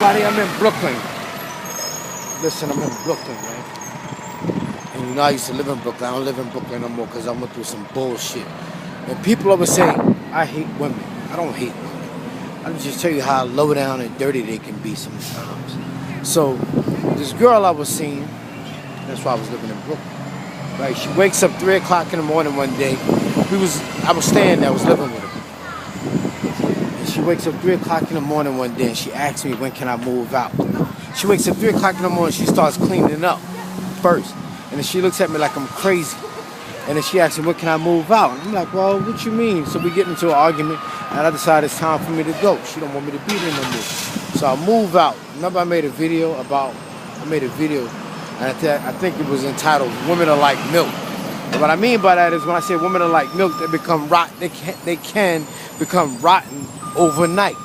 Buddy, I'm in Brooklyn. Listen, I'm in Brooklyn, right? And you know, I used to live in Brooklyn. I don't live in Brooklyn no more because I went through some bullshit. And people always say, I hate women. I don't hate women. I'll just tell you how low down and dirty they can be sometimes. So, this girl I was seeing, that's why I was living in Brooklyn. Right? She wakes up 3 o'clock in the morning one day. I was staying there, I was living with her. She wakes up 3 o'clock in the morning one day and she asks me, when can I move out? She wakes up 3 o'clock in the morning, she starts cleaning up first. And then she looks at me like I'm crazy. And then she asks me, when can I move out? And I'm like, well, what you mean? So we get into an argument and I decide it's time for me to go. She don't want me to be there no more. So I move out. Remember I made a video, and I think it was entitled, Women Are Like Milk. And what I mean by that is when I say women are like milk, they become rotten. They can become rotten overnight.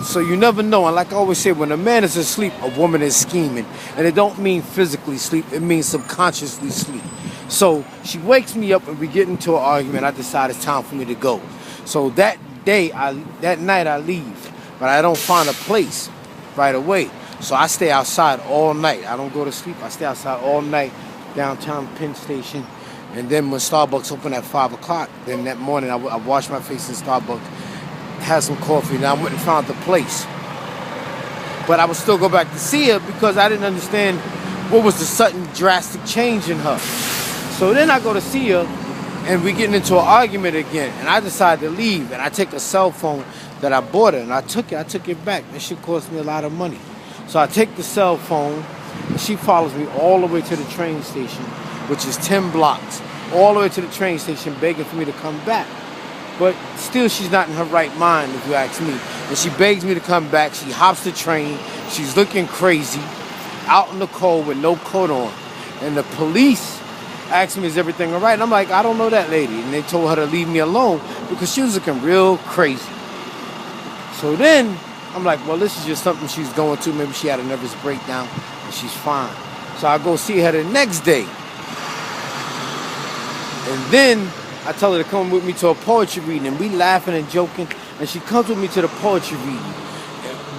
So you never know. And like I always say, when a man is asleep, a woman is scheming. And it don't mean physically sleep, it means subconsciously sleep. So she wakes me up and we get into an argument. I decide it's time for me to go. So that night I leave, but I don't find a place right away. So I stay outside all night. I don't go to sleep. I stay outside all night, downtown Penn Station. And then when Starbucks opened at 5 o'clock, then that morning I washed my face in Starbucks, had some coffee, and I went and found the place. But I would still go back to see her because I didn't understand what was the sudden drastic change in her. So then I go to see her, and we getting into an argument again, and I decide to leave, and I take a cell phone that I bought her, and I took it back. That shit cost me a lot of money. So I take the cell phone, and she follows me all the way to the train station, which is 10 blocks, all the way to the train station, begging for me to come back. But still, she's not in her right mind, if you ask me. And she begs me to come back. She hops the train. She's looking crazy, out in the cold with no coat on. And the police asked me, is everything all right? And I'm like, I don't know that lady. And they told her to leave me alone because she was looking real crazy. So then I'm like, well, this is just something she's going through. Maybe she had a nervous breakdown and she's fine. So I go see her the next day. And then I tell her to come with me to a poetry reading, and we laughing and joking, and she comes with me to the poetry reading.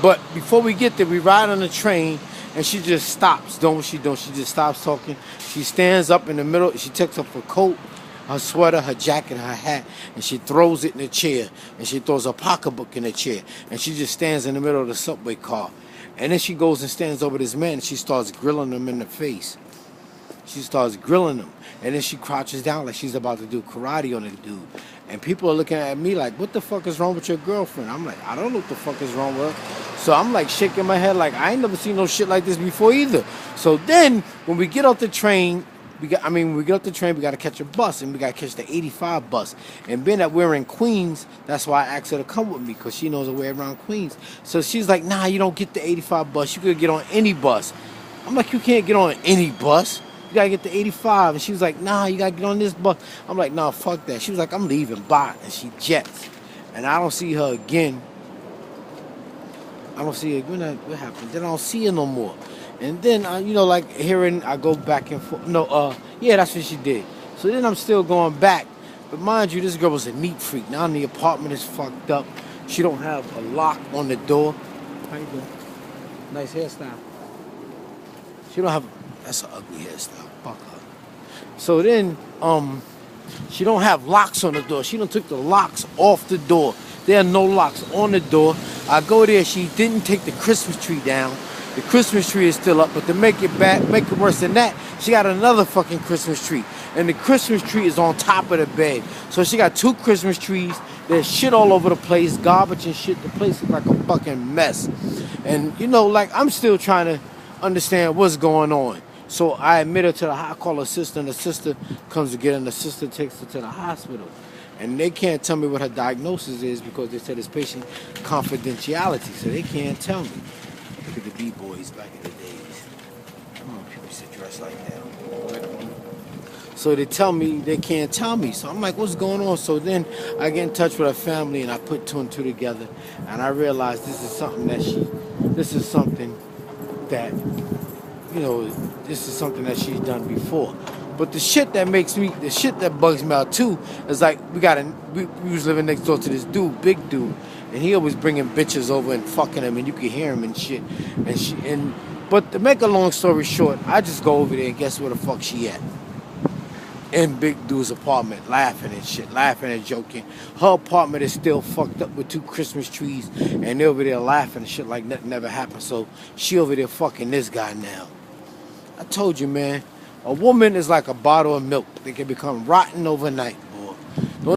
But before we get there, we ride on the train, and she just stops. Don't she do? She just stops talking. She stands up in the middle. She takes off her coat, her sweater, her jacket, her hat, and she throws it in the chair. And she throws her pocketbook in the chair, and she just stands in the middle of the subway car. And then she goes and stands over this man, and she starts grilling him in the face. She starts grilling him. And then she crouches down like she's about to do karate on the dude. And people are looking at me like, what the fuck is wrong with your girlfriend? I'm like, I don't know what the fuck is wrong with her. So I'm like shaking my head like, I ain't never seen no shit like this before either. So then when we get off the train, we got to catch a bus, and we got to catch the 85 bus. And being that we're in Queens, that's why I asked her to come with me, because she knows her way around Queens. So she's like, nah, you don't get the 85 bus. You could get on any bus. I'm like, you can't get on any bus. You gotta get the 85. And she was like, nah, you gotta get on this bus. I'm like, nah, fuck that. She was like, I'm leaving, bye. And she jets. And I don't see her again. I don't see her. What happened? Then I don't see her no more. And then, like hearing, I go back and forth. Yeah, that's what she did. So then I'm still going back. But mind you, this girl was a neat freak. Now the apartment is fucked up. She don't have a lock on the door. How you doing? Nice hairstyle. She don't have That's an ugly hairstyle. Fuck her. So then, she don't have locks on the door. She done took the locks off the door. There are no locks on the door. I go there. She didn't take the Christmas tree down. The Christmas tree is still up. But to make it worse than that, she got another fucking Christmas tree. And the Christmas tree is on top of the bed. So she got 2 Christmas trees. There's shit all over the place. Garbage and shit. The place is like a fucking mess. And, I'm still trying to understand what's going on. So I admit her to the I call her sister, and the sister comes to get her, and the sister takes her to the hospital. And they can't tell me what her diagnosis is because they said it's patient confidentiality, so they can't tell me. Look at the B-boys back in the days. People used to dress like that. So they tell me, they can't tell me. So I'm like, what's going on? So then I get in touch with her family, and I put 2 and 2 together, and I realized this is something that this is something that she's done before. But the shit that bugs me out too is like we was living next door to this dude, big dude, and he always bringing bitches over and fucking them, and you can hear him and shit. But to make a long story short, I just go over there and guess where the fuck she at? In Big Dude's apartment, laughing and shit, laughing and joking. Her apartment is still fucked up with 2 Christmas trees, and they're over there laughing and shit like nothing ever happened. So she over there fucking this guy now. I told you, man, a woman is like a bottle of milk. They can become rotten overnight.